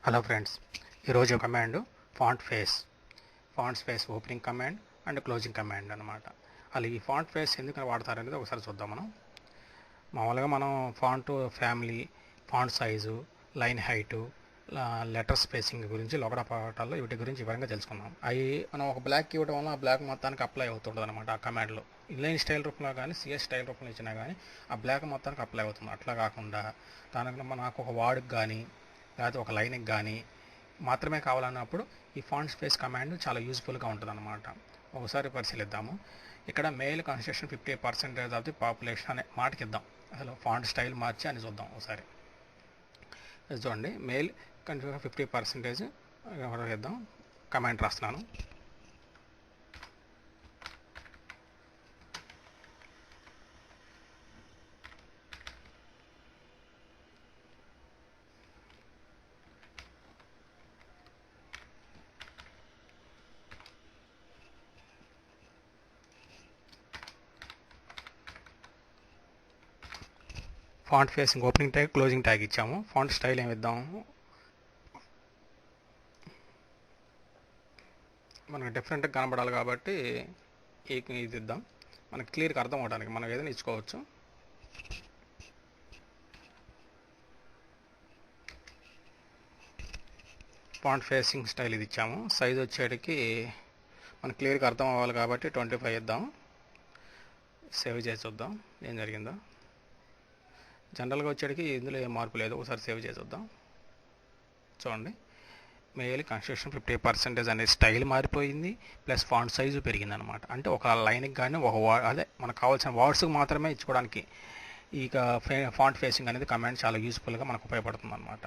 Hello friends, ఈరోజు command font face opening command and closing command అనమాట. అలా ఈ ఫాంట్ ఫేస్ ఎందుకు వాడతారనేది ఒకసారి చూద్దాం. మామూలుగా మనం font family, font size, line height, letter spacing గురించి లోకడ పాఠాల్లో వీటి గురించి వివరంగా తెలుసుకున్నాం. అవి మనం ఒక బ్లాక్ ఇవ్వడం వల్ల ఆ బ్లాక్ మొత్తానికి అప్లై అవుతుంటుంది అనమాట. ఆ కమాండ్లో ఇన్లైన్ స్టైల్ రూపంలో కానీ సిఎస్ స్టైల్ రూపంలో ఇచ్చినా కానీ ఆ బ్లాక్ మొత్తానికి అప్లై అవుతుంది. అట్లా కాకుండా దానికి మనకు ఒక వార్డుకి కానీ లేకపోతే ఒక లైన్కి కానీ మాత్రమే కావాలన్నప్పుడు ఈ ఫాంట్ స్పేస్ కమాండ్ చాలా యూజ్ఫుల్గా ఉంటుంది అనమాట. ఒకసారి పరిశీలిద్దాము. ఇక్కడ mail construction 50% of the population అనే మాటకి ఇద్దాం. అసలు ఫాంట్ స్టైల్ మార్చి అని చూద్దాం ఒకసారి. చూడండి, మెయిల్ కన్స్ట్రక్షన్ 50% ఇద్దాం. కమాండ్ రాస్తున్నాను. Font facing opening tag, closing tag ఇచ్చాము. ఫాంట్ స్టైల్ ఏమి ఇద్దాం? మనకు డిఫరెంట్గా కనబడాలి కాబట్టి ఇది ఇద్దాం. మనకి క్లియర్గా అర్థం అవడానికి మనం ఏదైనా ఇచ్చుకోవచ్చు. ఫాంట్ ఫేసింగ్ స్టైల్ ఇది ఇచ్చాము. సైజ్ వచ్చేటికి మనకు క్లియర్గా అర్థం అవ్వాలి కాబట్టి 25 ఇద్దాం. సేవ్ చేసి చూద్దాం ఏం జరిగిందో. జనరల్గా వచ్చేటికి ఇందులో ఏం మార్పు లేదు. ఒకసారి సేవ్ చేసి చూద్దాం. చూడండి, మెయిల్ కన్స్ట్రక్షన్ 50% అనే స్టైల్ మారిపోయింది, ప్లస్ ఫాంట్ సైజు పెరిగింది అనమాట. అంటే ఒక లైన్కి కానీ అదే మనకు కావాల్సిన వర్డ్స్కి మాత్రమే ఇచ్చుకోవడానికి ఈ ఫాంట్ ఫేసింగ్ అనేది కమాండ్ చాలా యూస్ఫుల్గా మనకు ఉపయోగపడుతుంది అనమాట.